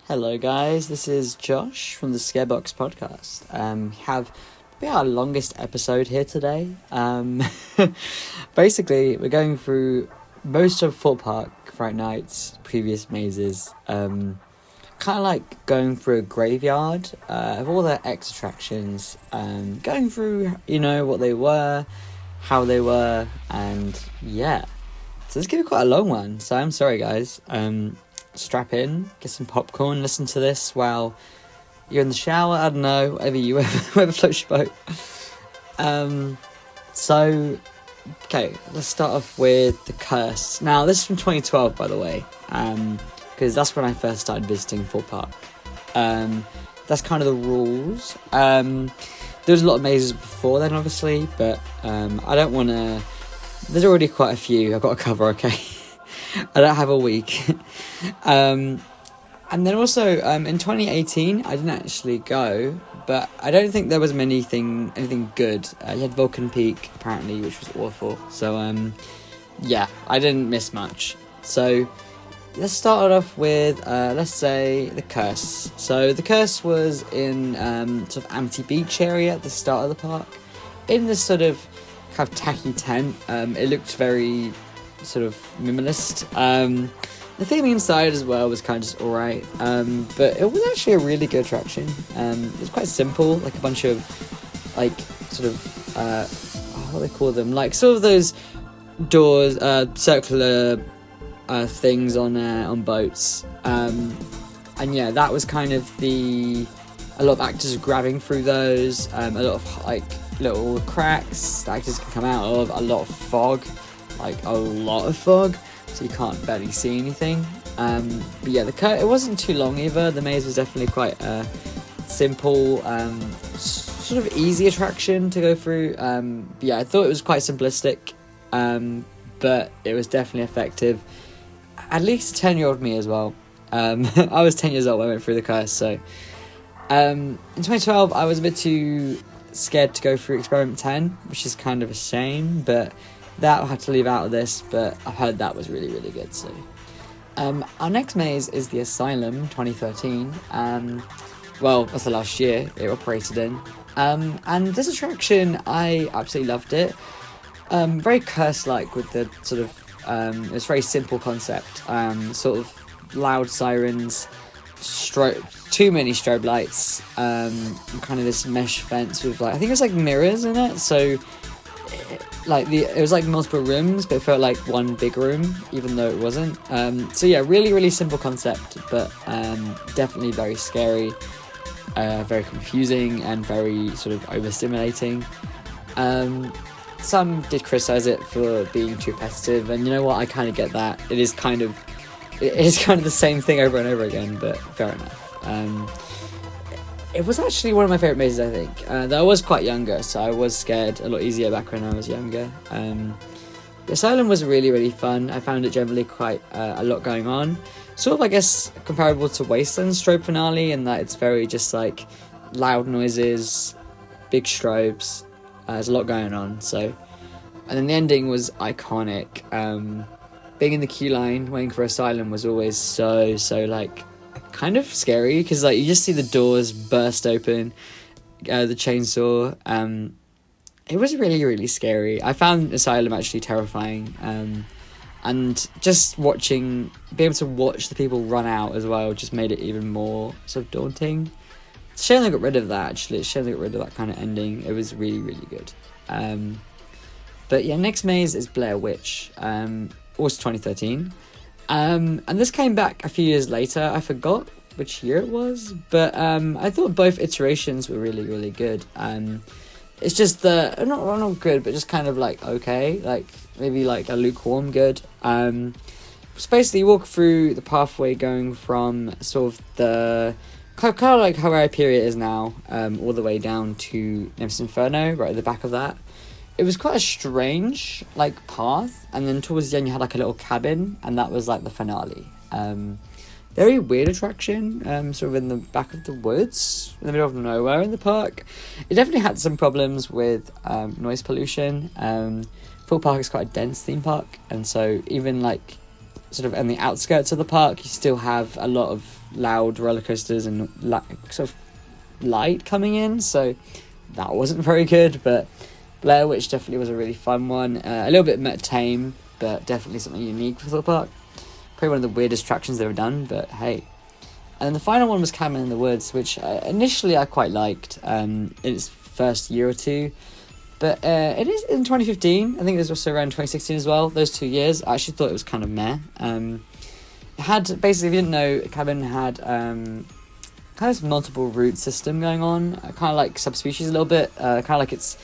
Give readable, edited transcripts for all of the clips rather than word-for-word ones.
Hello guys, this is Josh from the Scarebox podcast. We have probably our longest episode here today. Basically, we're going through most of Thorpe Park, Fright Night's previous mazes. Kind of like going through a graveyard of all their X attractions. Going through, what they were, how they were, and yeah. So this is going to be quite a long one, so I'm sorry guys. Strap in, get some popcorn, listen to this while you're in the shower, I don't know, whatever floats your boat. Okay, let's start off with the curse. Now, this is from 2012, by the way, because that's when I first started visiting Thorpe Park. That's kind of the rules. There was a lot of mazes before then, obviously, but I don't want to... There's already quite a few I've got to cover, okay? I don't have a week. And then also in 2018 I didn't actually go, but I don't think there was anything good. You had Vulcan Peak apparently, which was awful, so I didn't miss much. So let's start it off with let's say the curse. So the curse was in sort of Amity Beach area at the start of the park, in this sort of kind of tacky tent. It looked very sort of minimalist. The theming inside as well was kind of just alright, but it was actually a really good attraction. It was quite simple, like a bunch of like sort of what do they call them, like sort of those doors, circular things on boats, and yeah, that was kind of a lot of actors grabbing through those, a lot of like little cracks that actors can come out of, a lot of fog, like a lot of fog, so you can't barely see anything. But yeah, it wasn't too long either. The maze was definitely quite a simple, sort of easy attraction to go through. But yeah, I thought it was quite simplistic, but it was definitely effective. At least 10-year-old me as well. I was 10 years old when I went through the curse, so in 2012 I was a bit too scared to go through Experiment 10, which is kind of a shame, but that I had to leave out of this, but I heard that was really, really good. So our next maze is the Asylum 2013. Well, that's the last year it operated in. And this attraction, I absolutely loved it. Very curse-like with the sort of, it's a very simple concept. Sort of loud sirens, too many strobe lights, and kind of this mesh fence with I think it was like mirrors in it, so it was like multiple rooms, but it felt like one big room, even though it wasn't. So yeah, really, really simple concept, but definitely very scary, very confusing, and very sort of overstimulating. Some did criticize it for being too repetitive, and you know what, I kind of get that. It is kind of the same thing over and over again, but fair enough. It was actually one of my favourite mazes, I think. Though I was quite younger, so I was scared a lot easier back when I was younger. The Asylum was really, really fun. I found it generally quite a lot going on. Sort of, I guess, comparable to Wasteland's strobe finale, in that it's very just like loud noises, big strobes. There's a lot going on. So, and then the ending was iconic. Being in the queue line waiting for Asylum was always so like kind of scary, because like you just see the doors burst open, the chainsaw. It was really, really scary. I found Asylum actually terrifying, and just being able to watch the people run out as well just made it even more sort of daunting. It's a shame they got rid of that, actually. It's a shame they got rid of that kind of ending. It was really, really good. But yeah, next maze is Blair Witch, also 2013. And this came back a few years later. I forgot which year it was, but I thought both iterations were really, really good. It's just not good, but just kind of like okay, like maybe like a lukewarm good. So basically you walk through the pathway going from sort of the kind of like how Hyperia is now, all the way down to Nemesis Inferno, right at the back of that. It was quite a strange like path, and then towards the end you had like a little cabin, and that was like the finale. Very weird attraction, sort of in the back of the woods, in the middle of nowhere in the park. It definitely had some problems with noise pollution. Thorpe Park is quite a dense theme park, and so even like sort of on the outskirts of the park, you still have a lot of loud roller coasters and sort of light coming in, so that wasn't very good. But Blair Witch definitely was a really fun one, a little bit tame, but definitely something unique for Thorpe Park. Probably one of the weirdest attractions they've ever done, but hey. And then the final one was Cabin in the Woods, which initially I quite liked in its first year or two. But it is in 2015. I think it was also around 2016 as well. Those 2 years, I actually thought it was kind of meh. It had, basically, if you didn't know, Cabin had kind of multiple route system going on. Kind of like Subspecies a little bit. Kind of like its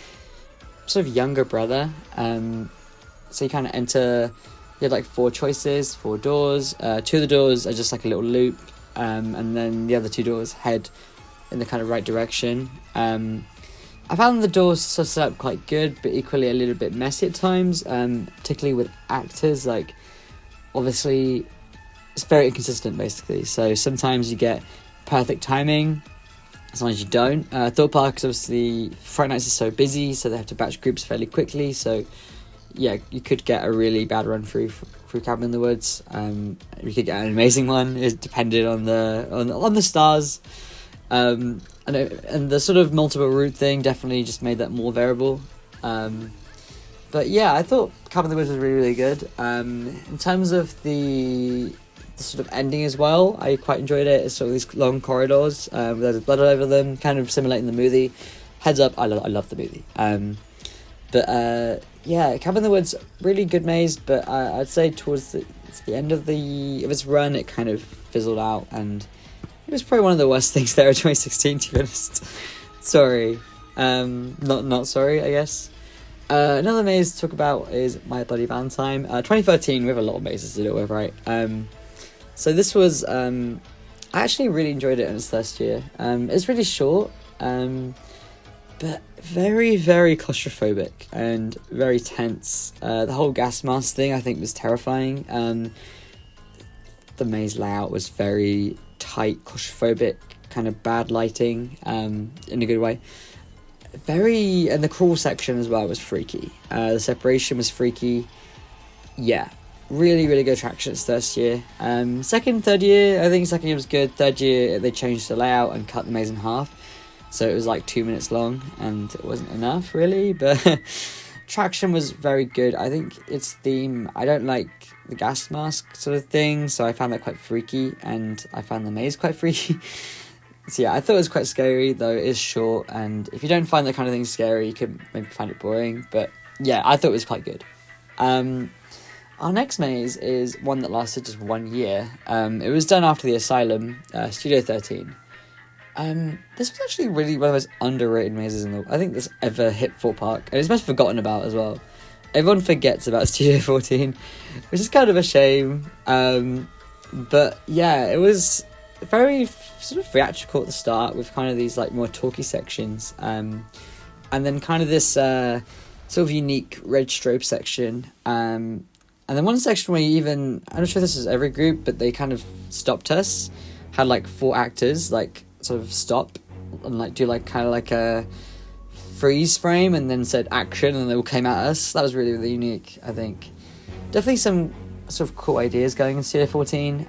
sort of younger brother. So you kind of enter, you have like 4 choices, 4 doors. 2 of the doors are just like a little loop. And then the other 2 doors head in the kind of right direction. I found the doors sort of set up quite good, but equally a little bit messy at times, particularly with actors. Like, obviously, it's very inconsistent, basically. So sometimes you get perfect timing, sometimes you don't. Thorpe Park is obviously, Fright Nights is so busy, so they have to batch groups fairly quickly. So, yeah, you could get a really bad run through Cabin in the Woods. You could get an amazing one. It depended on the stars. And the sort of multiple route thing definitely just made that more variable. But yeah, I thought Cabin in the Woods was really, really good. In terms of the sort of ending as well, I quite enjoyed it. It's sort of these long corridors with loads of blood all over them, kind of simulating the movie. Heads up, I love the movie. Yeah, Cabin in the Woods, really good maze, but I'd say towards the end of its run, it kind of fizzled out, and it was probably one of the worst things there in 2016, to be honest. Sorry. Not sorry, I guess. Another maze to talk about is My Bloody Valentine. 2013, we have a lot of mazes to deal with, right? So this was, I actually really enjoyed it in its first year. It's really short, but very, very claustrophobic and very tense. The whole gas mask thing, I think, was terrifying. The maze layout was very tight, claustrophobic, kind of bad lighting, in a good way. And the crawl section as well was freaky. The separation was freaky. Yeah, really, really good attraction its first year. Second, third year, I think second year was good. Third year, they changed the layout and cut the maze in half. So it was like 2 minutes long, and it wasn't enough, really. But attraction was very good. I think its theme, I don't like the gas mask sort of thing, so I found that quite freaky, and I found the maze quite freaky. So yeah, I thought it was quite scary, though it is short, and if you don't find that kind of thing scary, you could maybe find it boring. But yeah, I thought it was quite good. Our next maze is one that lasted just 1 year. It was done after the Asylum, Studio 13. This was actually really one of the most underrated mazes I think that's ever hit Thorpe Park, and it's most forgotten about as well. Everyone forgets about Studio 14, which is kind of a shame. But yeah, it was very sort of theatrical at the start, with kind of these like more talky sections, and then kind of this sort of unique red strobe section, and then one section where I'm not sure if this is every group, but they kind of stopped us, had like 4 actors like sort of stop and like do like kind of like a freeze frame, and then said action, and they all came at us. That was really, really unique, I think. Definitely some sort of cool ideas going in Studio 14.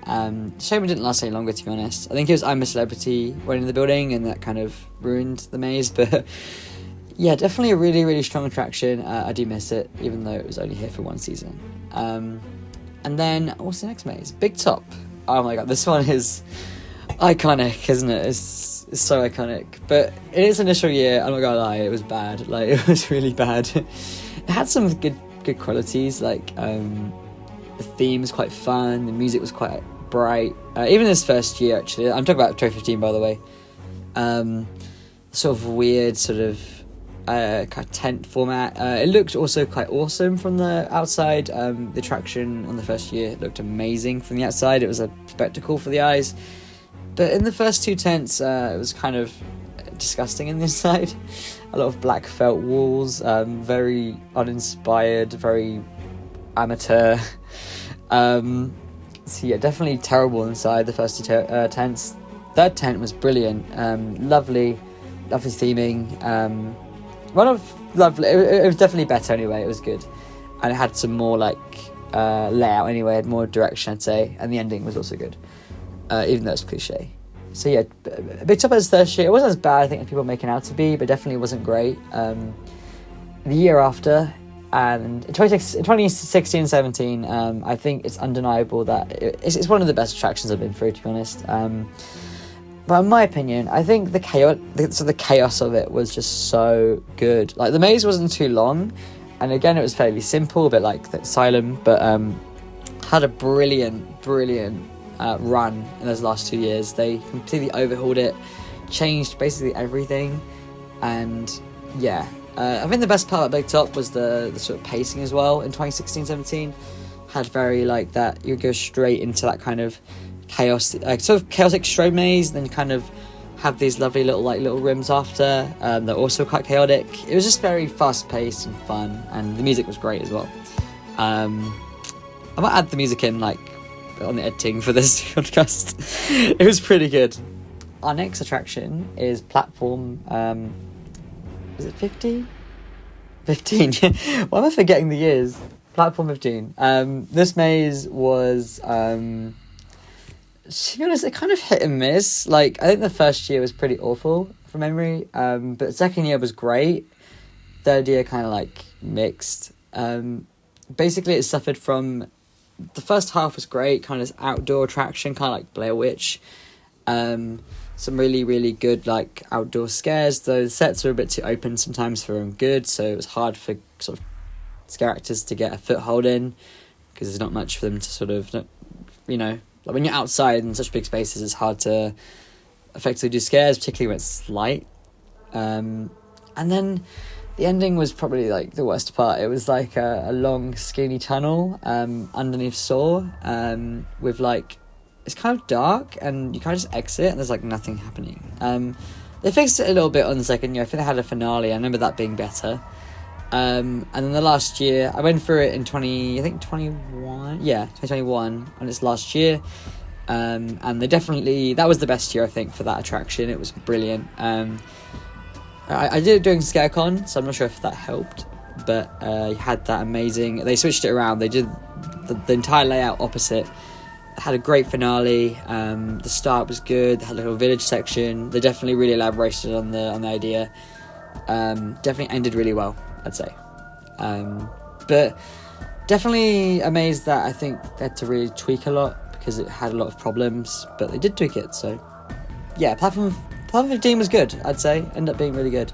Shame it didn't last any longer, to be honest. I think it was I'm a Celebrity went in the building, and that kind of ruined the maze. But yeah, definitely a really, really strong attraction. I do miss it, even though it was only here for 1 season. And then what's the next maze? Big Top. Oh my god, this one is iconic, isn't it? It's so iconic. But in its initial year, I'm not gonna lie, it was bad. Like, it was really bad. It had some good qualities, like the theme was quite fun, the music was quite bright. Even this first year, actually, I'm talking about 2015, by the way. Sort of weird, sort of kind of tent format. It looked also quite awesome from the outside. The attraction on the first year looked amazing from the outside. It was a spectacle for the eyes. But in the first 2 tents, it was kind of disgusting in the inside. A lot of black felt walls, very uninspired, very amateur. So yeah, definitely terrible inside the first 2 tents. Third tent was brilliant. Lovely theming. It was definitely better anyway. It was good, and it had some more like layout anyway, had more direction, I'd say, and the ending was also good, even though it's cliche. So yeah, picked up as first year. It wasn't as bad, I think, as people are making out to be, but definitely wasn't great. The year after, and in 2016-17, I think it's undeniable that it's one of the best attractions I've been through, to be honest. But in my opinion, I think the chaos of it was just so good. Like, the maze wasn't too long, and again, it was fairly simple, a bit like the Asylum, but had a brilliant run in those last 2 years. They completely overhauled it, changed basically everything, and yeah, I think the best part about Big Top was the sort of pacing as well. In 2016-17, had very like that, you go straight into that kind of chaos, sort of chaotic strobe maze, and then kind of have these lovely little rims after that are also quite chaotic. It was just very fast paced and fun, and the music was great as well. I might add the music in like on the editing for this podcast. It was pretty good. Our next attraction is platform is it 50? 15. Why am I forgetting the years? Platform 15. This maze was to be honest, it kind of hit and miss. Like, I think the first year was pretty awful from memory, but the second year was great. Third year kind of like mixed. Basically it suffered from, the first half was great, kind of this outdoor attraction, kind of like Blair Witch. Some really good like outdoor scares, though the sets were a bit too open sometimes for them good, so it was hard for sort of scare actors to get a foothold in, because there's not much for them to sort of, you know, like when you're outside in such big spaces, it's hard to effectively do scares, particularly when it's light. And then the ending was probably like the worst part. It was like a long skinny tunnel underneath Saw, with like, it's kind of dark and you kind of just exit and there's like nothing happening. They fixed it a little bit on the second year. I think they had a finale. I remember that being better. And then the last year, I went through it in 2021, and it's last year. And they definitely, that was the best year I think for that attraction. It was brilliant. I did it during ScareCon, so I'm not sure if that helped, but you had that amazing, they switched it around, they did the entire layout opposite. Had a great finale. The start was good. They had a little village section. They definitely really elaborated on the idea. Definitely ended really well, I'd say. But definitely amazed that I think they had to really tweak a lot, because it had a lot of problems, but they did tweak it. So yeah, platform 15 was good, I'd say. Ended up being really good.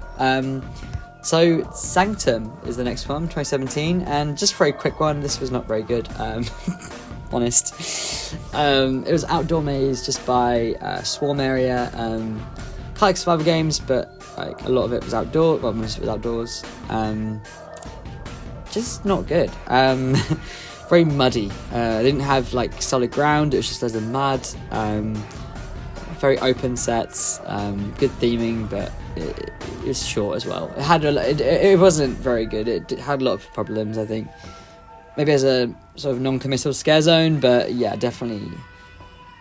So Sanctum is the next one, 2017, and just for a quick one, this was not very good. Honest. It was outdoor maze just by Swarm area. Kind of like survival games, but like a lot of it was outdoor. Well, most of it was outdoors. Just not good. Very muddy. They didn't have like solid ground. It was just loads of mud. Very open sets. Good theming, but it was short as well. It had it wasn't very good. It had a lot of problems, I think. Maybe as a sort of non-committal scare zone, but yeah, definitely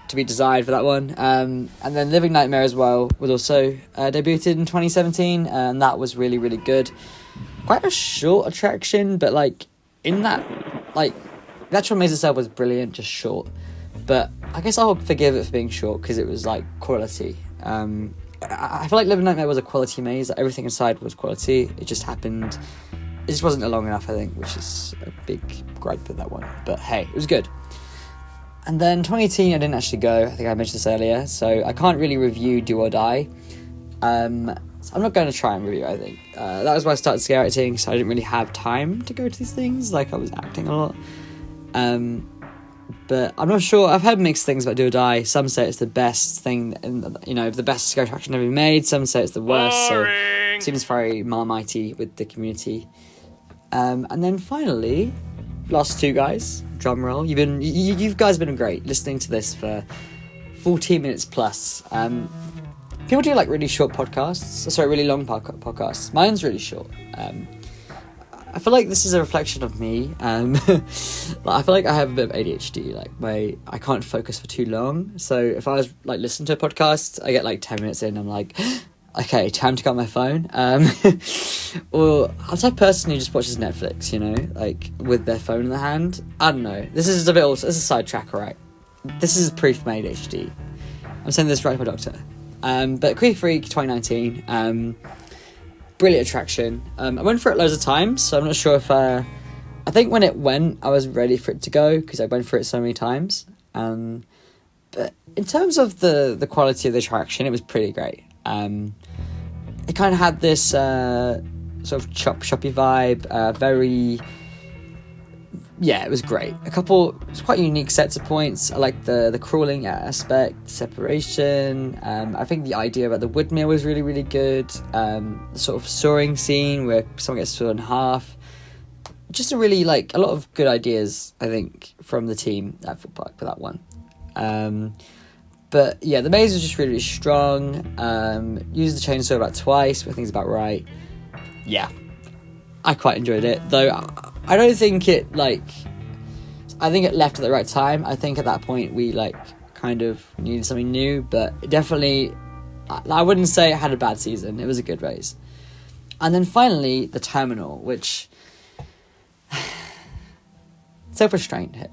to be desired for that one. And then Living Nightmare as well was also debuted in 2017, and that was really good. Quite a short attraction, but like in that, like the actual maze itself was brilliant, just short. But I guess I'll forgive it for being short because it was like quality. I feel like Living Nightmare was a quality maze. Like, everything inside was quality. It just happened. It just wasn't long enough, I think, which is a big gripe with that one. But hey, it was good. And then 2018, I didn't actually go. I think I mentioned this earlier. So I can't really review Do or Die. So I'm not going to try and review it, I think. That was why I started scare acting, so I didn't really have time to go to these things. Like, I was acting a lot. But I'm not sure. I've heard mixed things about Do or Die. Some say it's the best thing, the best scare attraction ever made. Some say it's the worst. Boring. So it seems very marmitey with the community. And then finally, last two guys, drum roll. You guys have been great listening to this for 14 minutes plus. People do like really short podcasts. Sorry, really long podcasts. Mine's really short. I feel like this is a reflection of me. I feel like I have a bit of ADHD. Like I can't focus for too long. So if I was like listening to a podcast, I get like 10 minutes in, I'm like, Okay, time to get on my phone. Well, I'm the type of person who just watches Netflix, you know, like with their phone in the hand. I don't know. This is a bit also, this is a sidetrack, alright? This is proof made HD. I'm saying this right to my doctor. But Creek Freak 2019, brilliant attraction. I went for it loads of times, so I'm not sure if I think when it went, I was ready for it to go because I went for it so many times. But in terms of the quality of the attraction, it was pretty great. It kind of had this sort of choppy vibe, it was great. It's quite unique sets of points. I like the crawling aspect, separation. I think the idea about the wood mill was really, really good. The sort of soaring scene where someone gets sawn in half. Just a lot of good ideas, I think, from the team at Thorpe Park for that one. But yeah, the maze was just really, really strong. Used the chainsaw about twice, but I think it's about right. Yeah, I quite enjoyed it, though. I don't think I think it left at the right time. I think at that point we kind of needed something new, but definitely, I wouldn't say it had a bad season. It was a good race. And then finally, the terminal, which self-restraint here.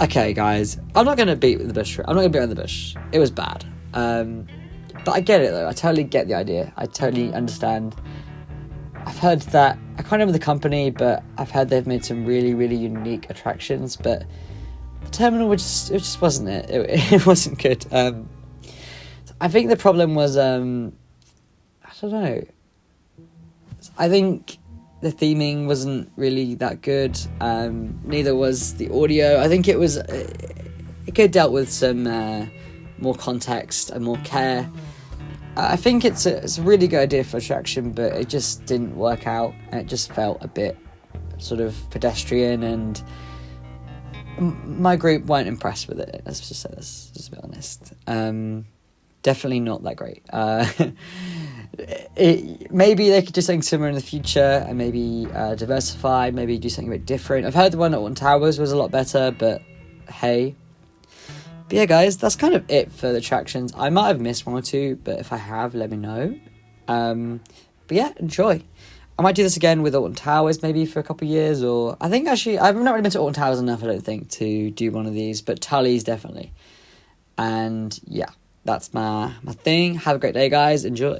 Okay, guys, I'm not going to beat the bush. I'm not going to beat around the bush. It was bad. But I get it, though. I totally get the idea. I totally understand. I've heard that, I can't remember the company, but I've heard they've made some really, really unique attractions, but the terminal it just wasn't it. It wasn't good. I think the problem was, I don't know. I think the theming wasn't really that good. Neither was the audio. I think it could have dealt with some more context and more care. I think it's a really good idea for attraction, but it just didn't work out, and it just felt a bit sort of pedestrian, and my group weren't impressed with it. Let's just say this, just to be honest. Definitely not that great. Maybe they could do something similar in the future, and maybe diversify, maybe do something a bit different. I've heard the one at Alton Towers was a lot better, but hey. But yeah, guys, that's kind of it for the attractions. I might have missed one or two, but if I have, let me know. But yeah, enjoy. I might do this again with Alton Towers, maybe for a couple of years, or I think actually, I've not really been to Alton Towers enough, I don't think, to do one of these, but Tully's definitely. And yeah, that's my thing. Have a great day, guys. Enjoy.